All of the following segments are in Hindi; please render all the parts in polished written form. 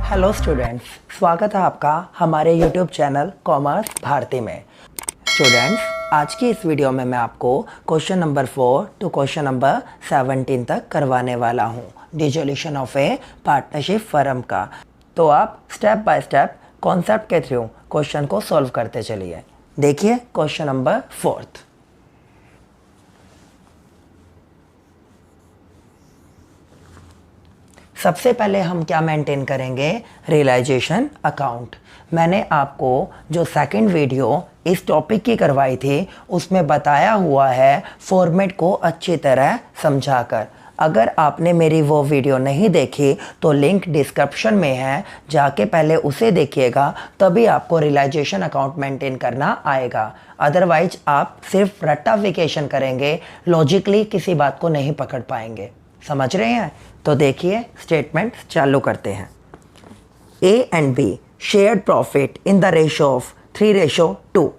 हेलो स्टूडेंट्स, स्वागत है आपका हमारे यूट्यूब चैनल कॉमर्स भारती में। स्टूडेंट्स, आज की इस वीडियो में मैं आपको question number 4 to question number 17 तक करवाने वाला हूँ, dissolution of a partnership firm का। तो आप स्टेप बाय स्टेप कॉन्सेप्ट के थ्रू क्वेश्चन को सॉल्व करते चलिए। देखिए क्वेश्चन नंबर 4। सबसे पहले हम क्या मेंटेन करेंगे, रियलाइजेशन अकाउंट। मैंने आपको जो सेकंड वीडियो इस टॉपिक की करवाई थी उसमें बताया हुआ है फॉर्मेट को अच्छी तरह समझाकर। अगर आपने मेरी वो वीडियो नहीं देखी तो लिंक डिस्क्रिप्शन में है, जाके पहले उसे देखिएगा, तभी आपको रियलाइजेशन अकाउंट मेंटेन करना आएगा। अदरवाइज आप सिर्फ रट्टाफिकेशन करेंगे, लॉजिकली किसी बात को नहीं पकड़ पाएंगे। समझ रहे हैं? तो देखिए स्टेटमेंट चालू करते हैं। A and B shared profit in the ratio of 3:2.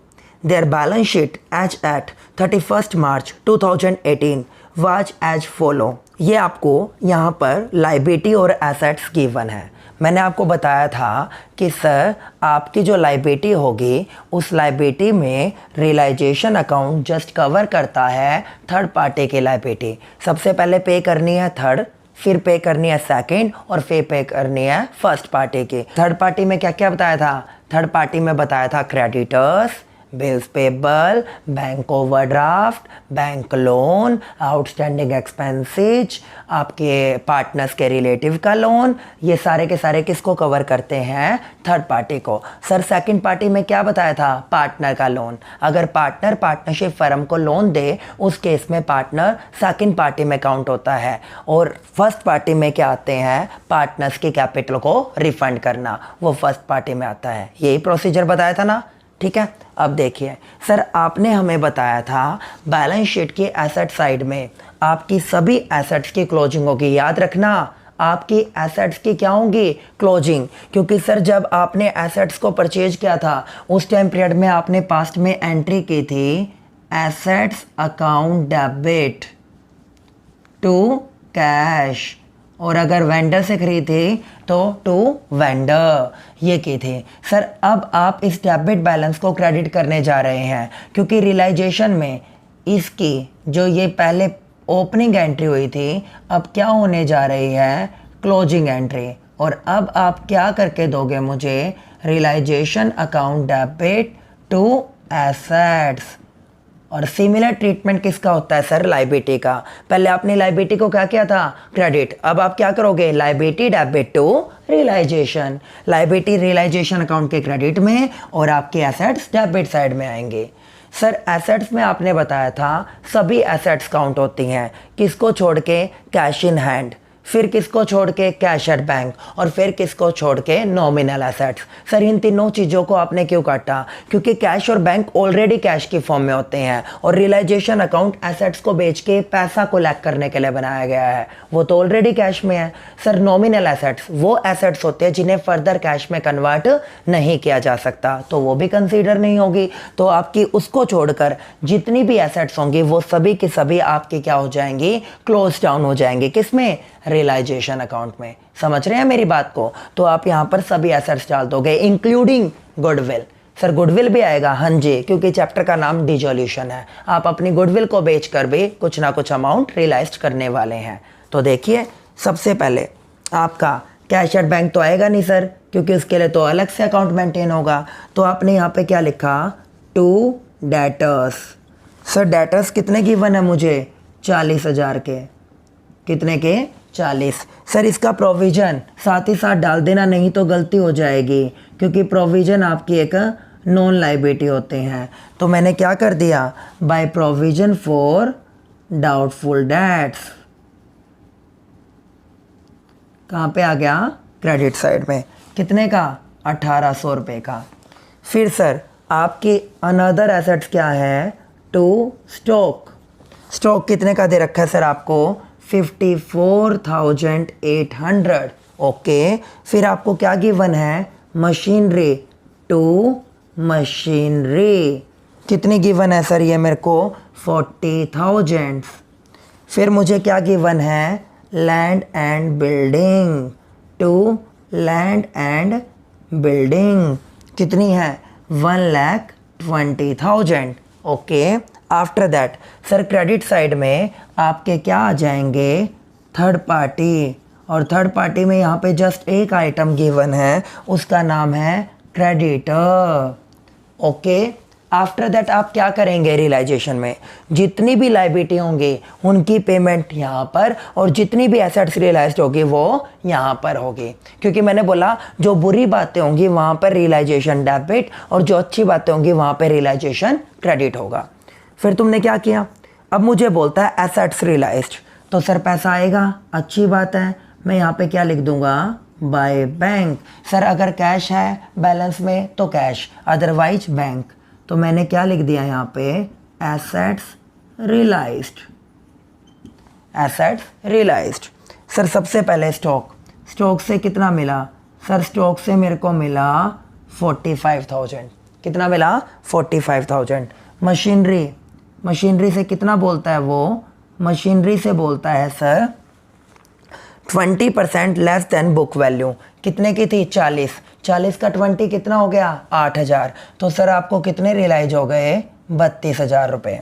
Their balance sheet as at 31st March 2018 was as follow. ये आपको यहाँ पर लाइबिलिटी और एसेट्स गिवन है। मैंने आपको बताया था कि सर आपकी जो लाइबिलिटी होगी उस लाइबिलिटी में रियलाइजेशन अकाउंट जस्ट कवर करता है थर्ड पार्टी की लाइबिलिटी। सबसे पहले पे करनी है थर्ड, फिर पे करनी है सेकंड और फिर पे करनी है फर्स्ट पार्टी की। थर्ड पार्टी में क्या क्या बताया था? थर्ड पार्टी में बताया था creditors, bills payable, bank overdraft, bank loan, outstanding expenses, आपके पार्टनर्स के रिलेटिव का लोन, ये सारे के सारे किसको कवर करते हैं? थर्ड पार्टी को। सर सेकंड पार्टी में क्या बताया था? पार्टनर का लोन। अगर पार्टनर पार्टनरशिप फर्म को लोन दे उस केस में पार्टनर सेकंड पार्टी में काउंट होता है। और फर्स्ट पार्टी में क्या आते हैं? पार्टनर्स की कैपिटल को रिफंड करना, वो फर्स्ट पार्टी में आता है। यही प्रोसीजर बताया था ना? ठीक है। अब देखिए सर, आपने हमें बताया था बैलेंस शीट की एसेट साइड में आपकी सभी एसेट्स की क्लोजिंग होगी। याद रखना, आपकी एसेट्स की क्या होंगी? क्लोजिंग। क्योंकि सर जब आपने एसेट्स को परचेज किया था उस टाइम पीरियड में आपने पास्ट में एंट्री की थी assets account debit to cash, और अगर वेंडर से खरीदी तो टू वेंडर, ये की थी। सर अब आप इस डेबिट बैलेंस को क्रेडिट करने जा रहे हैं क्योंकि रियलाइजेशन में इसकी जो ये पहले ओपनिंग एंट्री हुई थी अब क्या होने जा रही है? Closing entry. और अब आप क्या करके दोगे मुझे? Realization account debit to assets. और सिमिलर ट्रीटमेंट किसका होता है सर? लाइबिलिटी का। पहले आपने लाइबिलिटी को क्या किया था? क्रेडिट। अब आप क्या करोगे? Liability debit to realization. Liability realization account के क्रेडिट में और आपके एसेट्स डेबिट साइड में आएंगे। सर एसेट्स में आपने बताया था सभी एसेट्स काउंट होती हैं, किसको छोड़ के? कैश इन हैंड, फिर किसको छोड़ के? कैश एट बैंक, और फिर किसको छोड़ के? Nominal assets. सर इन तीनों चीज़ों को आपने क्यों काटा? क्योंकि कैश और बैंक ऑलरेडी कैश की फॉर्म में होते हैं और रियलाइजेशन अकाउंट एसेट्स को बेच के पैसा कोलैक्ट करने के लिए बनाया गया है, वो तो ऑलरेडी कैश में है। सर नॉमिनल एसेट्स वो एसेट्स होते हैं जिन्हें फर्दर कैश में कन्वर्ट नहीं किया जा सकता, तो वो भी कंसीडर नहीं होगी। तो आपकी उसको छोड़कर जितनी भी एसेट्स होंगी वो सभी की सभी आपकी क्या हो जाएंगी? क्लोज डाउन हो जाएंगी। किसमें? रियलाइजेशन अकाउंट में। समझ रहे हैं मेरी बात को? तो आप यहां पर सभी एसेट्स डाल दोगे इंक्लूडिंग गुडविल। सर गुडविल भी आएगा? हाँ जी, क्योंकि चैप्टर का नाम डिसोल्यूशन है। आप अपनी गुडविल को बेचकर भी कुछ ना कुछ अमाउंट रियलाइज करने वाले हैं। तो देखिए सबसे पहले आपका कैश एट बैंक तो आएगा नहीं सर, क्योंकि उसके लिए तो अलग से अकाउंट मेंटेन होगा। तो आपने यहाँ पे क्या लिखा? To debtors. सर डेटर्स कितने गिवन है मुझे? 40,000 के। कितने के? 40। सर इसका प्रोविज़न साथ ही साथ डाल देना, नहीं तो गलती हो जाएगी, क्योंकि प्रोविज़न आपकी एक नॉन लाइबिलिटी होते हैं। तो मैंने क्या कर दिया? By provision for doubtful debts. कहाँ पे आ गया? क्रेडिट साइड में। कितने का? 1800 रुपये का। फिर सर आपकी अनदर एसेट्स क्या है? To stock. स्टॉक कितने का दे रखा है सर आपको? 54,800। ओके। फिर आपको क्या गिवन है? मशीनरी। टू मशीनरी कितनी गिवन है सर? ये मेरे को 40,000। फिर मुझे क्या गिवन है? Land and building to land and building कितनी है 1,20,000। Okay, after that sir credit side में आपके क्या आ जाएंगे थर्ड पार्टी, और थर्ड पार्टी में यहाँ पे जस्ट एक आइटम गिवन है, उसका नाम है क्रेडिटर। ओके, आफ्टर दैट आप क्या करेंगे रियलाइजेशन में, जितनी भी लाइबिलिटी होंगी उनकी पेमेंट यहाँ पर, और जितनी भी एसेट्स रियलाइज्ड होगी वो यहाँ पर होगी, क्योंकि मैंने बोला जो बुरी बातें होंगी वहाँ पर रियलाइजेशन डेबिट और जो अच्छी बातें होंगी वहाँ पर रियलाइजेशन क्रेडिट होगा। फिर तुमने क्या किया, अब मुझे बोलता है एसेट्स रियलाइज्ड, तो सर पैसा आएगा, अच्छी बात है, मैं यहाँ पे क्या लिख दूंगा बाय बैंक। सर अगर कैश है बैलेंस में तो कैश, अदरवाइज बैंक, तो मैंने क्या लिख दिया यहाँ पे assets realized, assets realized. Sir सबसे पहले स्टॉक, स्टॉक से कितना मिला, सर स्टॉक से मेरे को मिला 45,000, कितना मिला 45,000। मशीनरी, मशीनरी से कितना बोलता है वो, मशीनरी से बोलता है sir 20% less than book value, कितने की थी 40, 40 का 20 कितना हो गया 8,000, तो सर आपको कितने रियलाइज हो गए 32,000 रुपये।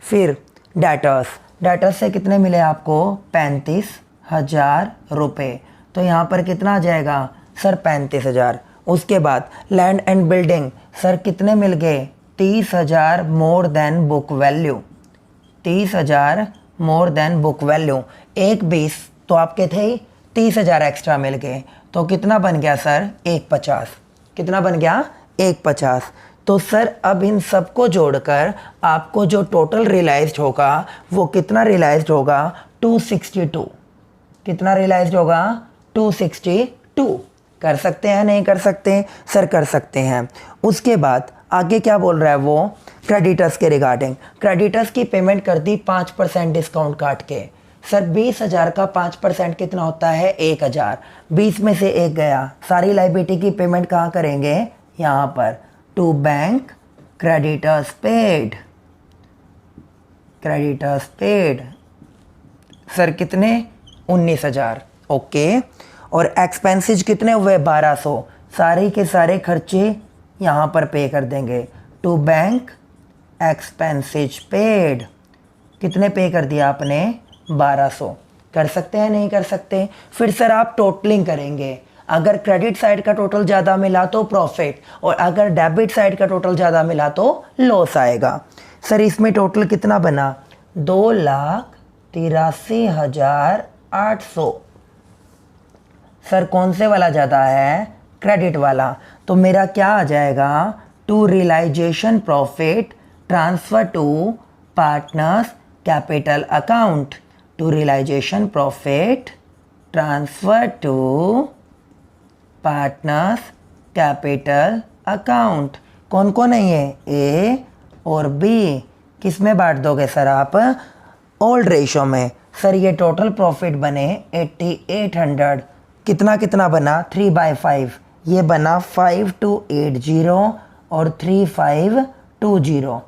फिर डेटर्स, डेटर्स से कितने मिले आपको 35,000 रुपये, तो यहाँ पर कितना आ जाएगा सर 35,000। उसके बाद लैंड एंड बिल्डिंग, सर कितने मिल गए 30,000 more than book value, 30,000 more than book value, एक 20 तो आपके थे 30,000 एक्स्ट्रा मिल गए, तो कितना बन गया सर 150, कितना बन गया 150। तो सर अब इन सबको जोड़कर आपको जो टोटल रियलाइज्ड होगा वो कितना रियलाइज्ड होगा 262, कितना रियलाइज्ड होगा 262। कर सकते हैं नहीं कर सकते, सर कर सकते हैं। उसके बाद आगे क्या बोल रहा है वो क्रेडिटर्स के रिगार्डिंग, क्रेडिटर्स की पेमेंट कर दी 5% डिस्काउंट काट के, सर 20,000 का 5% कितना होता है 1,000, 20 में से एक गया, सारी लाइबिलिटी की पेमेंट कहाँ करेंगे यहाँ पर to bank creditors paid, creditors paid, sir कितने 19,000। ओके, और एक्सपेंसेज कितने हुए 1,200, सारे के सारे खर्चे यहाँ पर पे कर देंगे टू बैंक एक्सपेंसेज पेड, कितने पे कर दिया आपने 1,200। कर सकते हैं नहीं कर सकते। फिर सर आप टोटलिंग करेंगे, अगर क्रेडिट साइड का टोटल ज़्यादा मिला तो प्रॉफिट, और अगर डेबिट साइड का टोटल ज़्यादा मिला तो लॉस आएगा। सर इसमें टोटल कितना बना 2,83,800, सर कौन से वाला ज़्यादा है क्रेडिट वाला, तो मेरा क्या आ जाएगा to realization profit transfer to partners capital account, to realization profit transfer to partners capital account. कौन कौन है ये ए और बी, किस में बांट दोगे सर आप ओल्ड रेशो में। सर ये टोटल प्रॉफिट बने 8,800, कितना कितना बना 3/5, ये बना 5,280 और 3,520।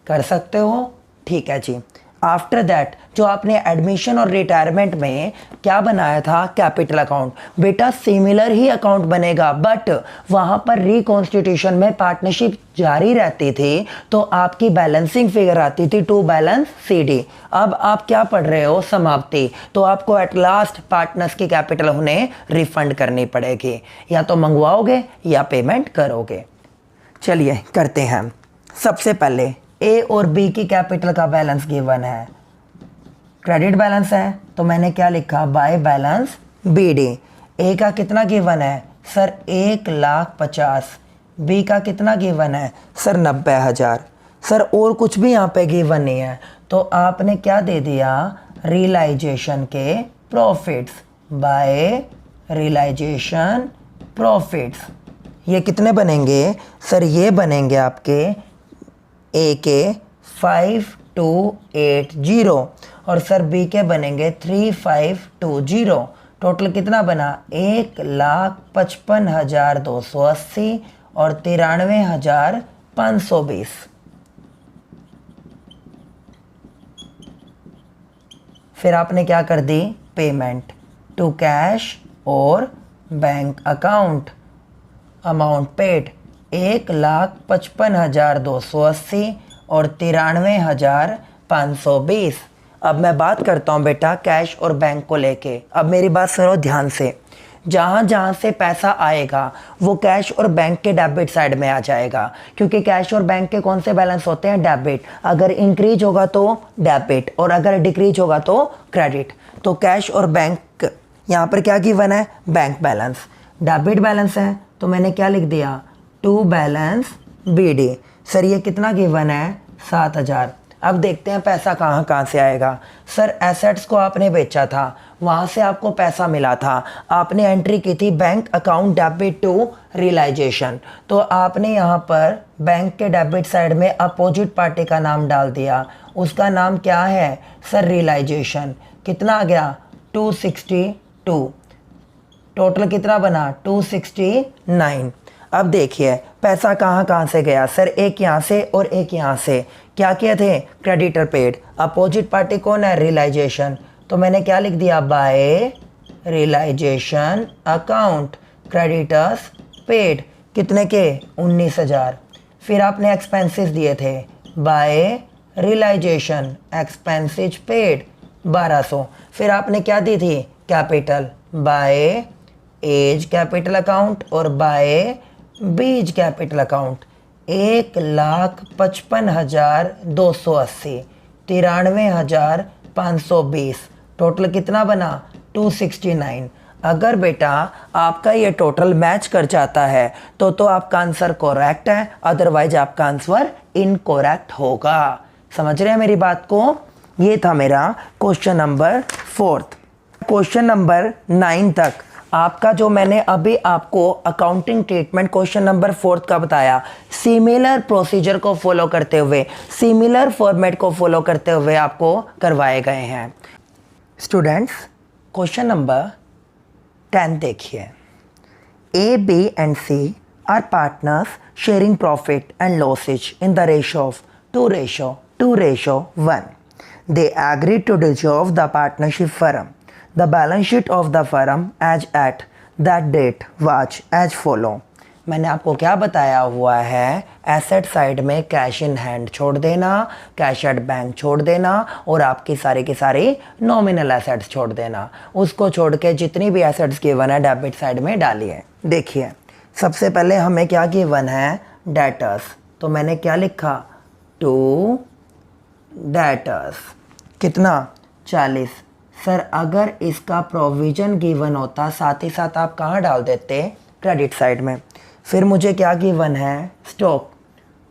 कर सकते हो, ठीक है जी। आफ्टर दैट जो आपने एडमिशन और रिटायरमेंट में क्या बनाया था कैपिटल अकाउंट, बेटा सिमिलर ही अकाउंट बनेगा, बट वहाँ पर रिकॉन्स्टिट्यूशन में पार्टनरशिप जारी रहती थी तो आपकी बैलेंसिंग फिगर आती थी टू बैलेंस CD। अब आप क्या पढ़ रहे हो समाप्ति, तो आपको एट लास्ट पार्टनर्स की कैपिटल उन्हें रिफंड करनी पड़ेगी, या तो मंगवाओगे या पेमेंट करोगे। चलिए करते हैं। सबसे पहले ए और बी की कैपिटल का बैलेंस गिवन है, क्रेडिट बैलेंस है तो मैंने क्या लिखा बाय बैलेंस BD। ए का कितना गिवन है सर 1,50,000, बी का कितना गिवन है सर 90,000। सर और कुछ भी यहाँ पे गिवन नहीं है, तो आपने क्या दे दिया रियलाइजेशन के प्रॉफिट्स बाय रियलाइजेशन प्रॉफिट्स। ये कितने बनेंगे सर, ये बनेंगे आपके ए के 5,280 और सर बी के बनेंगे 3,520। टोटल कितना बना 1,55,280 और 93,520। फिर आपने क्या कर दी पेमेंट टू कैश और बैंक अकाउंट अमाउंट पेड 1,55,280 और 93,520। अब मैं बात करता हूँ बेटा कैश और बैंक को लेके। अब मेरी बात सुनो ध्यान से, जहाँ जहाँ से पैसा आएगा वो कैश और बैंक के डेबिट साइड में आ जाएगा, क्योंकि कैश और बैंक के कौन से बैलेंस होते हैं? डेबिट। अगर इंक्रीज होगा तो डेबिट और अगर डिक्रीज होगा तो क्रेडिट। तो कैश और बैंक, यहाँ पर क्या गिवन है? Bank balance. डेबिट बैलेंस है तो मैंने क्या लिख दिया? To balance BD। सर ये कितना गिवन है? 7,000। अब देखते हैं पैसा कहाँ कहाँ से आएगा। सर एसेट्स को आपने बेचा था, वहाँ से आपको पैसा मिला था, आपने एंट्री की थी bank account debit to realisation. तो आपने यहाँ पर बैंक के डेबिट साइड में अपोजिट पार्टी का नाम डाल दिया, उसका नाम क्या है? Sir realization. कितना आ गया? 262। टोटल कितना बना? 269। अब देखिए पैसा कहाँ कहाँ से गया। सर एक यहाँ से और एक यहाँ से। क्या किए थे? Creditor paid. अपोजिट पार्टी कौन है? रियलाइजेशन। तो मैंने क्या लिख दिया? By realisation account creditors paid. कितने के? 19,000। फिर आपने एक्सपेंसेस दिए थे, बाय रियलाइजेशन एक्सपेंसेस पेड 1,200। फिर आपने क्या दी थी? Capital, by as capital account और by B's capital account 1,55,280 93,520। Total कितना बना? 269। अगर बेटा आपका ये टोटल मैच कर जाता है तो आपका आंसर करेक्ट है, अदरवाइज आपका आंसर इनकरेक्ट होगा। समझ रहे हैं मेरी बात को? ये था मेरा क्वेश्चन नंबर 4। क्वेश्चन नंबर 9 तक आपका जो मैंने अभी आपको अकाउंटिंग ट्रीटमेंट क्वेश्चन नंबर 4 का बताया, सिमिलर प्रोसीजर को फॉलो करते हुए, सिमिलर फॉर्मेट को फॉलो करते हुए आपको करवाए गए हैं। स्टूडेंट्स क्वेश्चन नंबर 10 देखिए। A, B and C are partners sharing profit and losses in the ratio of 2:1. They agreed to dissolve the partnership firm. The balance sheet of the firm as at that date was as follow. मैंने आपको क्या बताया हुआ है? एसेट साइड में कैश इन हैंड छोड़ देना, कैश एट बैंक छोड़ देना और आपकी सारी की सारी नॉमिनल एसेट्स छोड़ देना। उसको छोड़ के जितनी भी एसेट्स गिवन है डेबिट साइड में डालिए। देखिए सबसे पहले हमें क्या गिवन है? डेटर्स। तो मैंने क्या लिखा? To debtors. कितना? 40। सर अगर इसका प्रोविज़न गिवन होता साथ ही साथ आप कहाँ डाल देते? क्रेडिट साइड में। फिर मुझे क्या गिवन है? स्टॉक।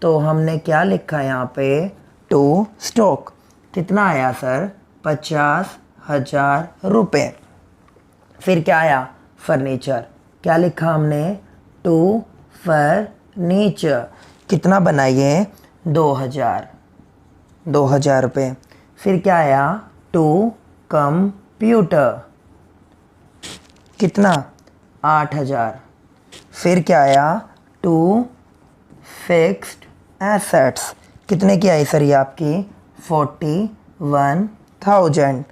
तो हमने क्या लिखा यहाँ पे? To stock. कितना आया सर? 50,000 रुपये। फिर क्या आया? फर्नीचर। क्या लिखा हमने? To furniture. कितना बनाइए? 2,000 रुपये। फिर क्या आया? To computer. कितना? 8,000। फिर क्या आया? To fixed assets. कितने की आई सर ये आपकी? 41,000।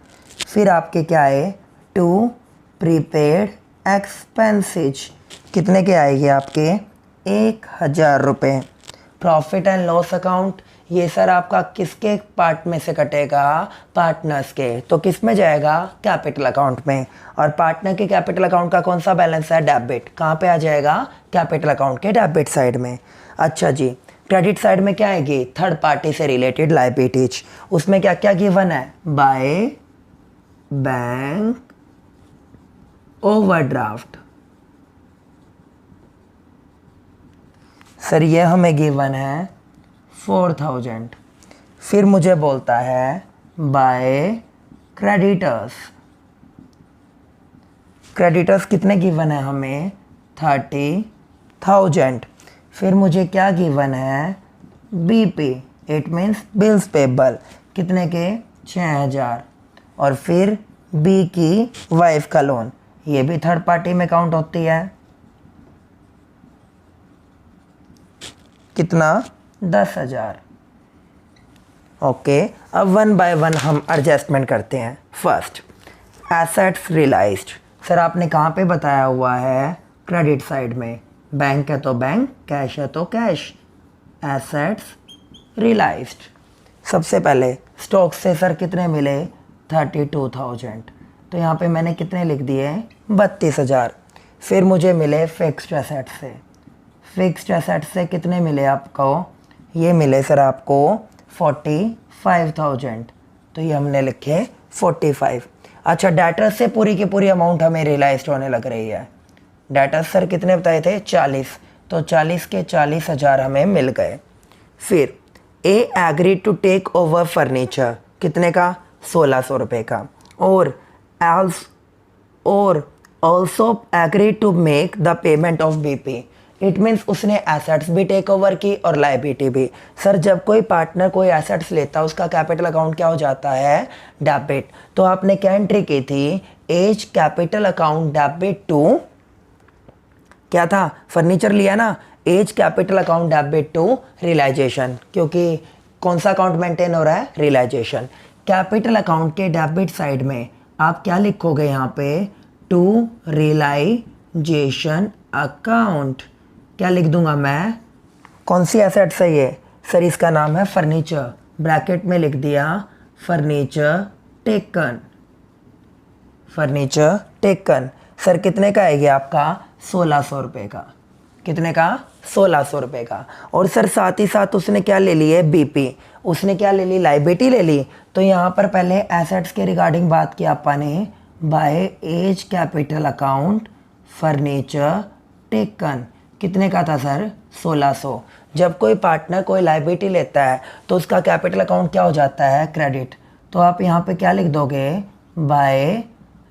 फिर आपके क्या आए? To prepaid expenses. कितने के आएंगे आपके? 1,000 रुपये। प्रॉफिट एंड लॉस अकाउंट, ये सर आपका किसके पार्ट में से कटेगा? पार्टनर्स के। तो किस में जाएगा? कैपिटल अकाउंट में। और पार्टनर के कैपिटल अकाउंट का कौन सा बैलेंस है? डेबिट। कहाँ पे आ जाएगा? कैपिटल अकाउंट के डेबिट साइड में। अच्छा जी, क्रेडिट साइड में क्या आएगी? थर्ड पार्टी से रिलेटेड लायबिलिटीज। उसमें क्या क्या गिवन है? By bank overdraft. सर ये हमें गिवन है 4,000। फिर मुझे बोलता है बाय क्रेडिटर्स। क्रेडिटर्स कितने गिवन है हमें? 30,000। फिर मुझे क्या गिवन है? BP, it means bills payable. कितने के? 6,000। और फिर B की वाइफ का लोन, ये भी थर्ड पार्टी में काउंट होती है। कितना? 10,000। ओके, अब 1 बाय 1 हम एडजस्टमेंट करते हैं। फर्स्ट एसेट्स रियलाइज्ड सर आपने कहाँ पे बताया हुआ है? क्रेडिट साइड में। बैंक है तो बैंक, कैश है तो कैश। Assets realised. सबसे पहले स्टॉक से सर कितने मिले? 32,000। तो यहाँ पे मैंने कितने लिख दिए? 32,000। फिर मुझे मिले फिक्स्ड एसेट से। फिक्स्ड एसेट से कितने मिले आपको? ये मिले सर आपको 45,000। तो ये हमने लिखे 45। अच्छा, डेटर्स से पूरी की पूरी अमाउंट हमें रियलाइज होने लग रही है। डेटर्स सर कितने बताए थे? 40। तो 40 के 40,000 हमें मिल गए। फिर A agree to take over furniture, कितने का? 1,600 रुपये का। और also agree to make the payment of BP. It means उसने एसेट्स भी टेक ओवर की और लाइबिलिटी भी। सर जब कोई पार्टनर कोई एसेट्स लेता है उसका कैपिटल अकाउंट क्या हो जाता है? डेबिट। तो आपने क्या एंट्री की थी? As capital account debit to, क्या था? फर्नीचर लिया ना, as capital account debit to realisation, क्योंकि कौन सा अकाउंट मेंटेन हो रहा है? रियलाइजेशन। कैपिटल अकाउंट के डेबिट साइड में आप क्या लिखोगे यहाँ पे? To realisation account. क्या लिख दूंगा मैं? कौन सी एसेट है ये? सर इसका नाम है फर्नीचर। ब्रैकेट में लिख दिया furniture taken. Furniture taken. Sir कितने का है ये आपका? 1,600 रुपये का। कितने का? 1,600 रुपये का। और सर साथ ही साथ उसने क्या ले ली है? बीपी। उसने क्या ले ली? लाइबिलिटी ले ली। तो यहाँ पर पहले एसेट्स के रिगार्डिंग बात की आपा ने, by as capital account furniture taken. कितने का था सर? 1,600। जब कोई पार्टनर कोई लाइबिलिटी लेता है तो उसका कैपिटल अकाउंट क्या हो जाता है? क्रेडिट। तो आप यहाँ पे क्या लिख दोगे? By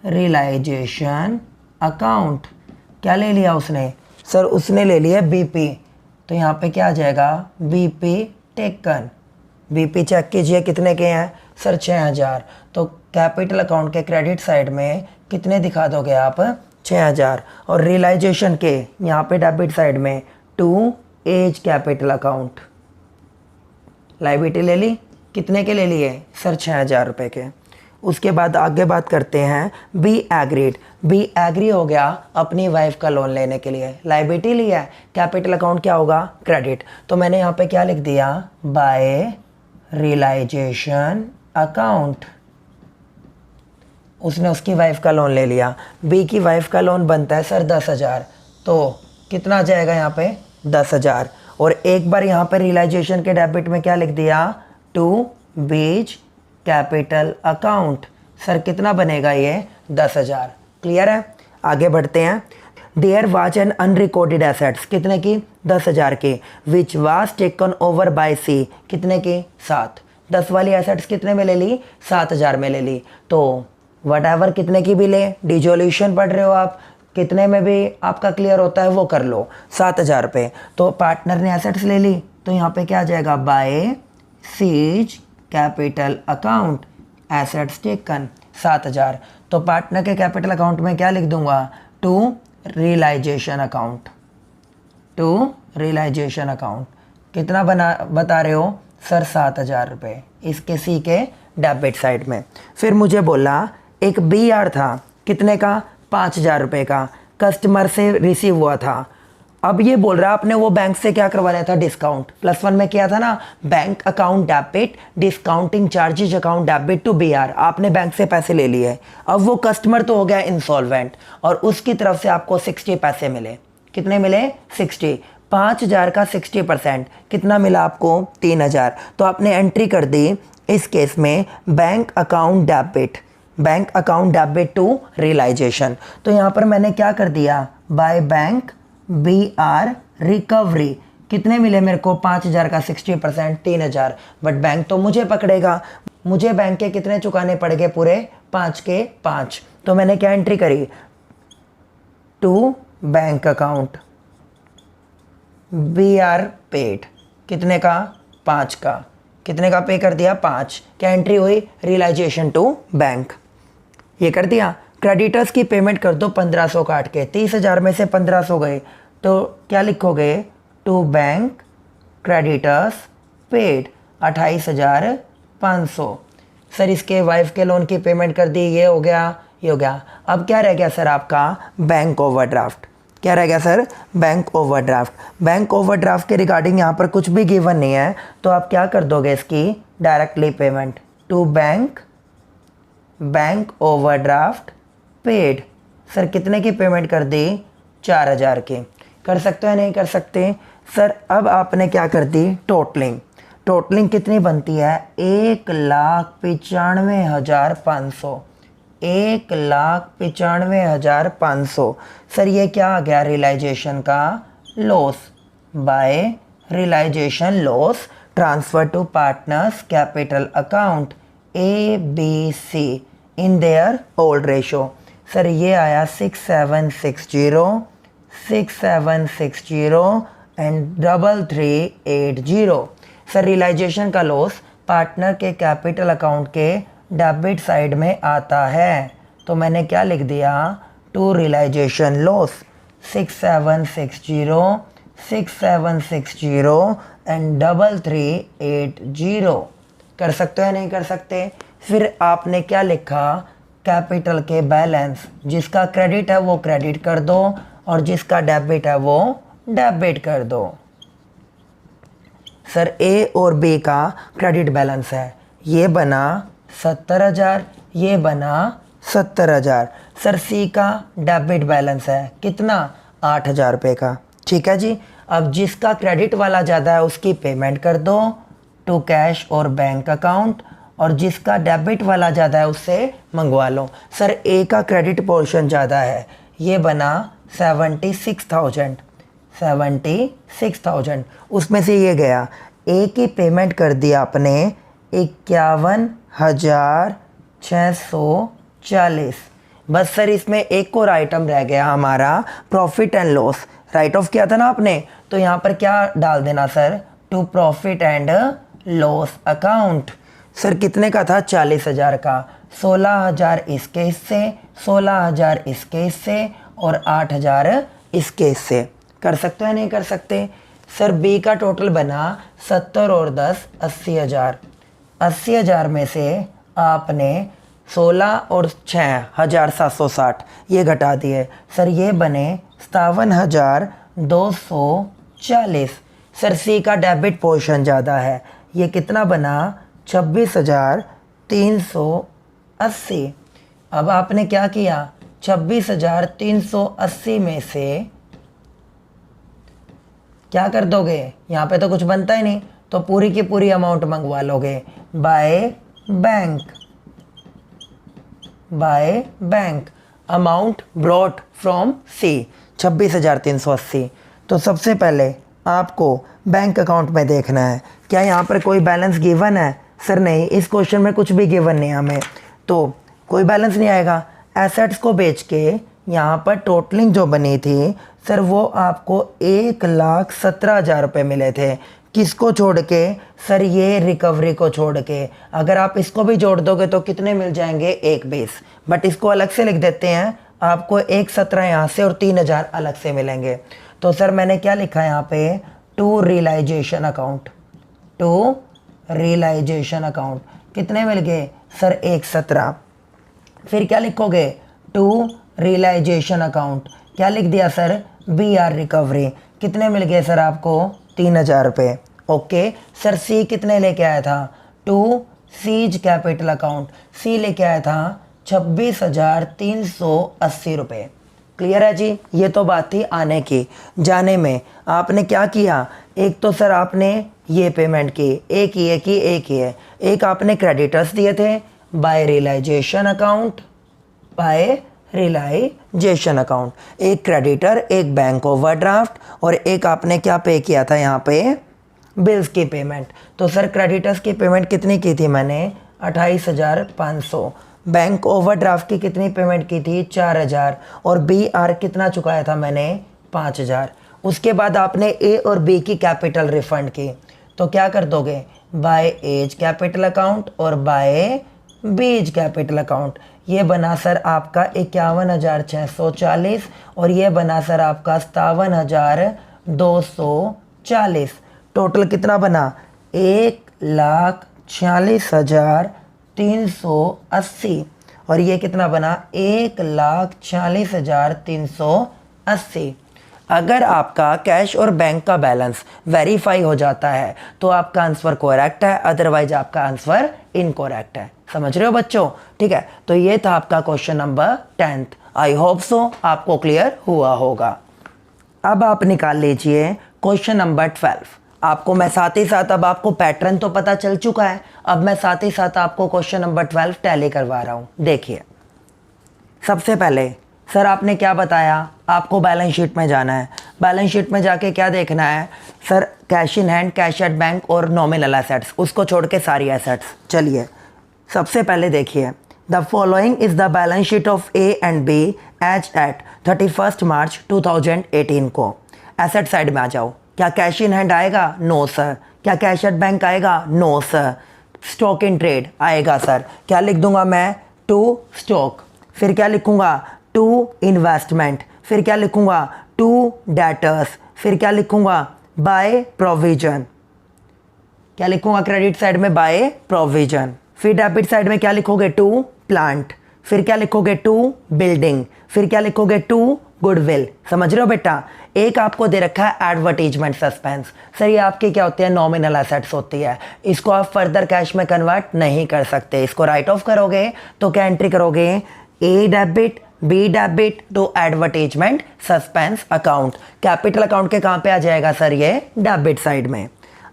realisation account. क्या ले लिया उसने? सर उसने ले लिया बीपी। तो यहाँ पे क्या आ जाएगा? BP taken. बीपी चेक कीजिए कितने के हैं? सर 6,000। तो कैपिटल अकाउंट के क्रेडिट साइड में कितने दिखा दोगे आप? 6,000। और रियलाइजेशन के यहाँ पे डेबिट साइड में to as capital account. Liability ले ली, कितने के ले लिए? सर 6,000 रुपये के। उसके बाद आगे बात करते हैं बी एग्रीड। बी एग्री हो गया अपनी वाइफ का लोन लेने के लिए, लाइबिलिटी लिया है, कैपिटल अकाउंट क्या होगा? क्रेडिट। तो मैंने यहाँ पे क्या लिख दिया? By realisation account. उसने उसकी वाइफ का लोन ले लिया। बी की वाइफ का लोन बनता है सर 10,000। तो कितना आ जाएगा यहाँ पे? 10,000। और एक बार यहाँ पे रियलाइजेशन के डेबिट में क्या लिख दिया? टू बीज कैपिटल अकाउंट। सर कितना बनेगा ये? 10,000। क्लियर है? आगे बढ़ते हैं। There was an unrecorded assets, कितने की? 10,000 की। Which was taken over by C, कितने की? 7। 10 वाली एसेट्स कितने में ले ली? 7,000 में ले ली। तो वट एवर कितने की भी ले, डिजोल्यूशन पढ़ रहे हो आप, कितने में भी आपका क्लियर होता है वो कर लो। 7,000 रुपये। तो पार्टनर ने एसेट्स ले ली तो यहाँ पे क्या आ जाएगा? By C's capital account assets taken 7,000। तो पार्टनर के कैपिटल अकाउंट में क्या लिख दूंगा? To realisation account. To realisation account कितना बता रहे हो? सर 7,000 रुपये इसके सी के डेबिट साइड में। फिर मुझे बोला एक बी आर था, कितने का? 5,000 रुपये का, कस्टमर से रिसीव हुआ था। अब ये बोल रहा है आपने वो बैंक से क्या करवाया था? डिस्काउंट। +1 में किया था ना, bank account debit discounting charges account debit to B R. आपने बैंक से पैसे ले लिए। अब वो कस्टमर तो हो गया इंसॉल्वेंट और उसकी तरफ से आपको 60 पैसे मिले। कितने मिले? 60। 5,000 का 60% कितना मिला आपको? 3,000। तो आपने एंट्री कर दी इस केस में bank account debit, bank account debit to realisation. तो यहाँ पर मैंने क्या कर दिया? By bank B R recovery. कितने मिले मेरे को? 5,000 का 60% 3,000। बट बैंक तो मुझे पकड़ेगा, मुझे बैंक के कितने चुकाने पड़ेंगे? पूरे 5 के 5। तो मैंने क्या एंट्री करी? To bank account B R paid. कितने का? 5 का। कितने का पे कर दिया? 5। क्या एंट्री हुई? Realisation to bank. ये कर दिया। क्रेडिटर्स की पेमेंट कर दो 1,500 काट के। 30,000 में से 1,500 गए तो क्या लिखोगे? To bank creditors paid 28,500। Sir इसके वाइफ के लोन की पेमेंट कर दी, ये हो गया। ये हो गया। अब क्या रह गया सर आपका बैंक ओवरड्राफ्ट। क्या रह गया sir bank overdraft. Bank overdraft के रिगार्डिंग यहाँ पर कुछ भी गिवन नहीं है, तो आप क्या कर दोगे इसकी directly payment to bank overdraft paid. Sir कितने की पेमेंट कर दी 4000 की। कर सकते हो नहीं कर सकते सर। अब आपने क्या कर दी टोटलिंग कितनी बनती है 1,95,500। 1,95,500 सर ये क्या आ गया रियलाइजेशन का loss by realisation loss transfer to partners capital account ABC in their old ratio. Sir ये आया 6760 एंड 3380। सर रियलाइजेशन का लॉस पार्टनर के कैपिटल अकाउंट के डेबिट साइड में आता है, तो मैंने क्या लिख दिया टू रियलाइजेशन लॉस 6760 एंड 3380। कर सकते हो या नहीं कर सकते। फिर आपने क्या लिखा कैपिटल के बैलेंस, जिसका क्रेडिट है वो क्रेडिट कर दो और जिसका डेबिट है वो डेबिट कर दो। सर ए और बी का क्रेडिट बैलेंस है, ये बना 70,000, ये बना 70,000। सर सी का डेबिट बैलेंस है कितना 8,000 रुपये का। ठीक है जी। अब जिसका क्रेडिट वाला ज़्यादा है उसकी पेमेंट कर दो टू कैश और बैंक अकाउंट, और जिसका डेबिट वाला ज़्यादा है उससे मंगवा लो। सर ए का क्रेडिट पोर्शन ज़्यादा है, ये बना 76,000। उसमें से ये गया ए की पेमेंट कर दिया आपने 51,640। बस सर इसमें एक और आइटम रह गया हमारा profit and loss. Right of किया था ना आपने, तो यहाँ पर क्या डाल देना sir to profit and loss account. Sir कितने का था 40,000 का। 16,000 इसके हिस्से, 16,000 इसके हिस्से और 8,000 इसके हिस्से। कर सकते हो या नहीं कर सकते। सर बी का टोटल बना 70 और 10 80,000। 80,000 में से आपने 16 और 6 1,760 ये घटा दिए। सर ये बने 57,240। सर सी का डेबिट पोर्शन ज़्यादा है, ये कितना बना 26,380। अब आपने क्या किया 26,380 में से क्या कर दोगे, यहाँ पे तो कुछ बनता ही नहीं, तो पूरी की पूरी अमाउंट मंगवा लोगे by bank amount brought from C 26,380। तो सबसे पहले आपको बैंक अकाउंट में देखना है क्या यहाँ पर कोई बैलेंस गिवन है। सर नहीं, इस क्वेश्चन में कुछ भी गिवन नहीं हमें, तो कोई बैलेंस नहीं आएगा। एसेट्स को बेच के यहाँ पर टोटलिंग जो बनी थी सर वो आपको 1,17,000 रुपये मिले थे। किसको छोड़ के सर ये रिकवरी को छोड़ के। अगर आप इसको भी जोड़ दोगे तो कितने मिल जाएंगे 1,20, बट इसको अलग से लिख देते हैं, आपको 1,17 यहाँ से और 3,000 अलग से मिलेंगे। तो सर मैंने क्या लिखा है यहाँ पे टू रियलाइजेशन अकाउंट कितने मिल गए सर 1,17। फिर क्या लिखोगे टू रियलाइजेशन अकाउंट, क्या लिख दिया सर BR रिकवरी, कितने मिल गए सर आपको 3,000 रुपये। ओके सर सी कितने लेके आया था टू सीज कैपिटल अकाउंट, सी लेके आया था 26,380 रुपये। क्लियर है जी। ये तो बात थी आने की। जाने में आपने क्या किया, एक तो सर आपने ये पेमेंट की, एक है, एक आपने क्रेडिटर्स दिए थे बाय रियलाइजेशन अकाउंट, एक क्रेडिटर, एक बैंक ओवरड्राफ्ट, और एक आपने क्या पे किया था यहाँ पे बिल्स की पेमेंट। तो सर क्रेडिटर्स की पेमेंट कितनी की थी मैंने 28,500। बैंक ओवरड्राफ्ट की कितनी पेमेंट की थी 4,000, और BR कितना चुकाया था मैंने 5,000। उसके बाद आपने ए और बी की कैपिटल रिफंड की, तो क्या कर दोगे बाय एज कैपिटल अकाउंट और बाय बीज कैपिटल अकाउंट। ये बना सर आपका 51,640 और ये बना सर आपका 57,240। टोटल कितना बना 1,46,380। और ये कितना बना 1,40,380। अगर आपका कैश और बैंक का बैलेंस वेरीफाई हो जाता है तो आपका आंसर करेक्ट है, अदरवाइज आपका आंसर इनकरेक्ट है। समझ रहे हो बच्चों? ठीक है, तो ये था आपका question number 10। I hope so आपको क्लियर हुआ होगा। अब आप निकाल लीजिए क्वेश्चन नंबर 12। आपको मैं साथ ही साथ, अब आपको पैटर्न तो पता चल चुका है, अब मैं साथ ही साथ आपको क्वेश्चन नंबर 12 टैली करवा रहा हूं। देखिए, सबसे पहले सर आपने क्या बताया, आपको बैलेंस शीट में जाना है। बैलेंस शीट में जाके क्या देखना है sir, cash in hand, cash at bank और नॉमिनल एसेट्स, उसको छोड़ के सारी एसेट्स। चलिए सबसे पहले देखिए, the following is the balance sheet of A and B as at 31 March 2018 को। एसेट साइड में आ जाओ। क्या कैश इन हैंड आएगा? No sir. क्या कैश एट बैंक आएगा? No sir. Stock in trade आएगा सर। क्या लिख दूंगा मैं? To stock. फिर क्या लिखूंगा? To investment. फिर क्या लिखूंगा? To debtors. फिर क्या लिखूंगा? By provision. क्या लिखूंगा क्रेडिट साइड में? By provision. फिर डेबिट साइड में क्या लिखोगे? To plant. फिर क्या लिखोगे? To building. फिर क्या लिखोगे? To goodwill. समझ रहे हो बेटा? एक आपको दे रखा है एडवर्टीजमेंट सस्पेंस। सर ये आपके क्या होते हैं? नॉमिनल एसेट्स होती है। इसको आप फर्दर कैश में कन्वर्ट नहीं कर सकते। इसको राइट ऑफ करोगे तो क्या एंट्री करोगे? A debit, B debit to advertisement suspense account. Capital account के कहाँ पे आ जाएगा सर? ये डेबिट साइड में।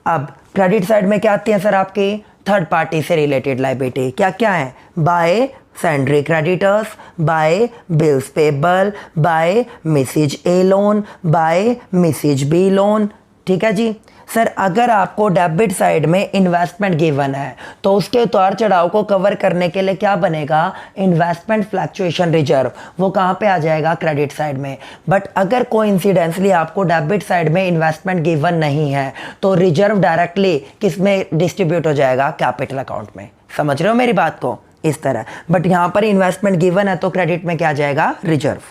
अब क्रेडिट साइड में क्या आती है सर आपकी? थर्ड पार्टी से रिलेटेड लायबिलिटी। क्या क्या है? By sundry creditors, by bills payable, by Mrs A loan, by Mrs B loan. ठीक है जी। सर अगर आपको डेबिट साइड में इन्वेस्टमेंट गिवन है तो उसके उतार चढ़ाव को कवर करने के लिए क्या बनेगा? Investment fluctuation reserve. वो कहाँ पे आ जाएगा? क्रेडिट साइड में। बट अगर कोइंसिडेंसली आपको डेबिट साइड में इन्वेस्टमेंट गिवन नहीं है तो रिजर्व डायरेक्टली किस में डिस्ट्रीब्यूट हो जाएगा? कैपिटल अकाउंट में। समझ रहे हो मेरी बात को? इस तरह। बट यहाँ पर इन्वेस्टमेंट गिवन है तो क्रेडिट में क्या आ जाएगा? रिजर्व।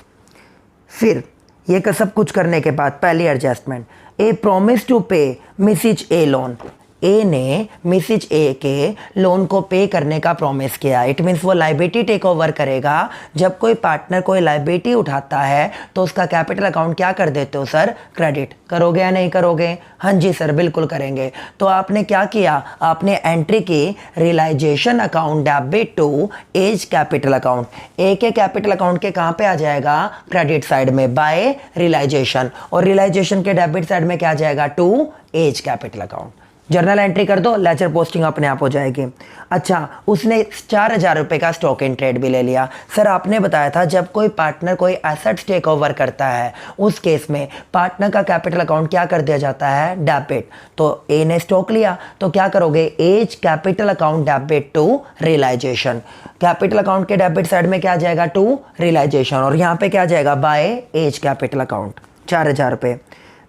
फिर ये सब कुछ करने के बाद पहली एडजस्टमेंट, ए प्रॉमिस टू पे मिसेज ए लोन। ए ने मिसेज ए के लोन को पे करने का प्रॉमिस किया। इट मीन्स वो लाइबिलिटी टेक ओवर करेगा। जब कोई पार्टनर कोई लाइबिलिटी उठाता है तो उसका कैपिटल अकाउंट क्या कर देते हो सर? क्रेडिट। करोगे या नहीं करोगे? हाँ जी सर बिल्कुल करेंगे। तो आपने क्या किया? आपने एंट्री की realisation account debit to as capital account. A के कैपिटल अकाउंट के कहाँ पे आ जाएगा? क्रेडिट साइड में, बाय रियलाइजेशन। और रियलाइजेशन के डेबिट साइड में क्या आ जाएगा? To as capital account. Journal entry कर दो, लेजर पोस्टिंग अपने आप हो जाएगी। अच्छा, उसने 4,000 रुपये का स्टॉक इन ट्रेड भी ले लिया। सर आपने बताया था जब कोई पार्टनर कोई एसेट्स टेक ओवर करता है उस केस में पार्टनर का कैपिटल अकाउंट क्या कर दिया जाता है? डेबिट। तो ए ने स्टॉक लिया तो क्या करोगे? As capital account debit to realisation. Capital account के डेबिट साइड में क्या आ जाएगा? To realisation. और यहाँ पे क्या आ जाएगा? Bye as capital account. 4,000 रुपये।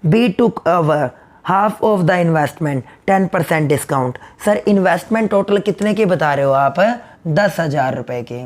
B took over half of the investment 10% discount. Sir investment total कितने की बता रहे हो आप? 10,000 रुपये की।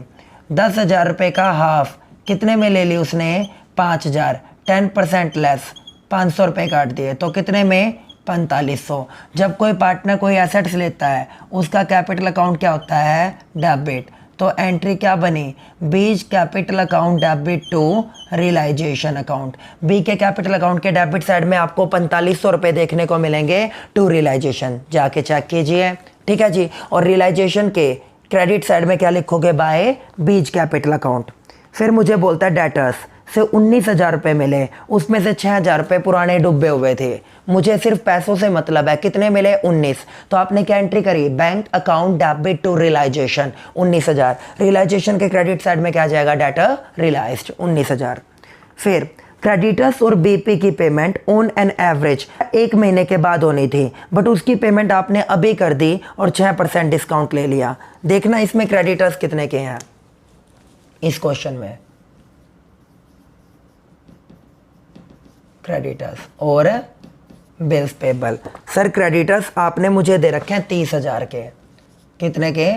10,000 रुपये का हाफ कितने में ले ली उसने? 5,000। 10% लेस 500 रुपये काट दिए तो कितने में? 4500। जब कोई पार्टनर कोई एसेट्स लेता है उसका कैपिटल अकाउंट क्या होता है? डेबिट। तो एंट्री क्या बनी? B's capital account debit to realisation account. B के कैपिटल अकाउंट के डेबिट साइड में आपको 4500 रुपये देखने को मिलेंगे टू रियलाइजेशन। जाके चेक कीजिए। ठीक है जी। और रियलाइजेशन के क्रेडिट साइड में क्या लिखोगे? Bye B's capital account. फिर मुझे बोलता है डेटर्स से 19,000 रुपये मिले, उसमें से 6,000 रुपये पुराने डूबे हुए थे। मुझे सिर्फ पैसों से मतलब है। कितने मिले? 19। तो आपने क्या एंट्री करी? Bank account debit to realisation 19,000। Realisation के क्रेडिट साइड में क्या आ जाएगा? Debtor realised 19,000। फिर क्रेडिटर्स और बीपी की पेमेंट ऑन एन एवरेज 1 महीने के बाद होनी थी, बट उसकी पेमेंट आपने अभी कर दी और 6% डिस्काउंट ले लिया। देखना इसमें क्रेडिटर्स कितने के हैं इस क्वेश्चन में। क्रेडिटर्स और बिल्स पेबल। सर क्रेडिटर्स आपने मुझे दे रखे हैं 30,000 के। कितने के?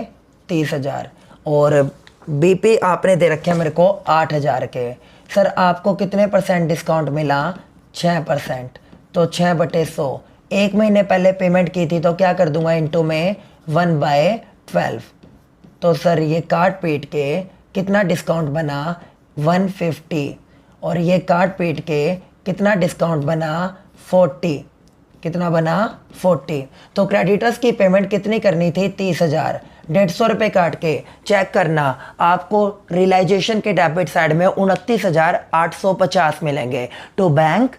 30,000। और बीपी आपने दे रखे हैं मेरे को 8,000 के। सर आपको कितने % डिस्काउंट मिला? 6%। तो 6/100। 1 महीने पहले पेमेंट की थी तो क्या कर दूंगा? इंटू में 1/12। तो सर ये काट पीट के कितना डिस्काउंट बना 150 और ये काट पीट के कितना डिस्काउंट बना 40, कितना बना 40। तो क्रेडिटर्स की पेमेंट कितनी करनी थी 30,000, 150 रुपये काट के चेक करना आपको रियलाइजेशन के डेबिट साइड में 29,850 मिलेंगे। टू बैंक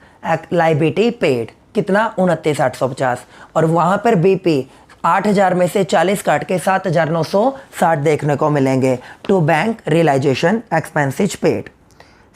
लाइबिलिटी पेड कितना 29,850 और वहाँ पर बीपी 8,000 में से 40 काट के 7,960 देखने को मिलेंगे। To bank realisation expenses paid.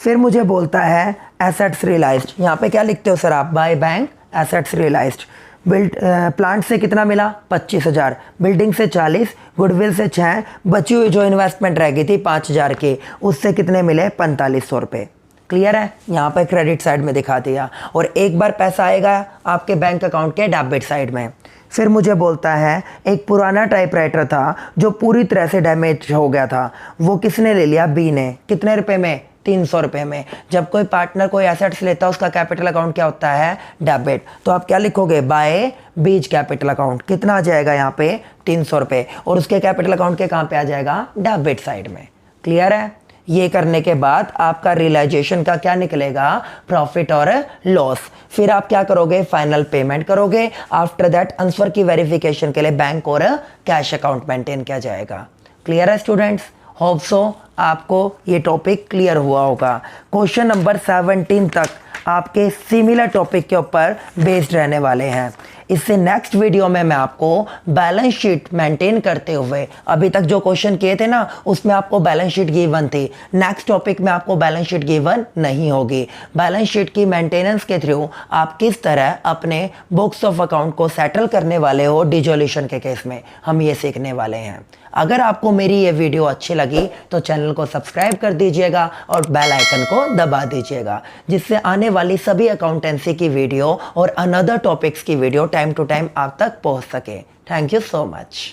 फिर मुझे बोलता है एसेट्स रियलाइज्ड, यहाँ पे क्या लिखते हो सर आप, by bank assets realised. Plant से कितना मिला 25,000, बिल्डिंग से 40, गुडविल से 6, बची हुई जो इन्वेस्टमेंट रह गई थी 5,000 की, उससे कितने मिले 4500 रुपये। क्लियर है, यहाँ पे क्रेडिट साइड में दिखा दिया और एक बार पैसा आएगा आपके बैंक अकाउंट के डेबिट साइड में। फिर मुझे बोलता है एक पुराना टाइपराइटर था जो पूरी तरह से डैमेज हो गया था, वो किसने ले लिया, बी ने, कितने रुपए में 300 रुपये में। जब कोई पार्टनर कोई एसेट्स लेता है उसका कैपिटल अकाउंट क्या होता है, डेबिट। तो आप क्या लिखोगे, बाय बीज कैपिटल अकाउंट, कितना आ जाएगा यहाँ पे 300 रुपये और उसके कैपिटल अकाउंट के कहाँ पे आ जाएगा, डेबिट साइड में। क्लियर है, ये करने के बाद आपका रियलाइजेशन का क्या निकलेगा, प्रॉफिट और लॉस। फिर आप क्या करोगे, फाइनल पेमेंट करोगे। आफ्टर दैट आंसर की वेरिफिकेशन के लिए बैंक और कैश अकाउंट मेंटेन किया जाएगा। क्लियर है स्टूडेंट्स, होप सो आपको ये टॉपिक क्लियर हुआ होगा। क्वेश्चन नंबर 17 तक आपके सिमिलर टॉपिक के ऊपर बेस्ड रहने वाले हैं। इससे नेक्स्ट वीडियो में मैं आपको बैलेंस शीट मेंटेन करते हुए, अभी तक जो क्वेश्चन किए थे ना उसमें आपको बैलेंस शीट गिवन थी, नेक्स्ट टॉपिक में आपको बैलेंस शीट गिवन नहीं होगी। बैलेंस शीट की मेंटेनेंस के थ्रू आप किस तरह अपने बुक्स ऑफ अकाउंट को सेटल करने वाले हो डिसोल्यूशन के केस में, हम ये सीखने वाले हैं। अगर आपको मेरी ये वीडियो अच्छी लगी तो चैनल को सब्सक्राइब कर दीजिएगा और बेल आइकन को दबा दीजिएगा, जिससे आने वाली सभी अकाउंटेंसी की वीडियो और अनदर टॉपिक्स की वीडियो टाइम टू टाइम आप तक पहुंच सके। Thank you so much.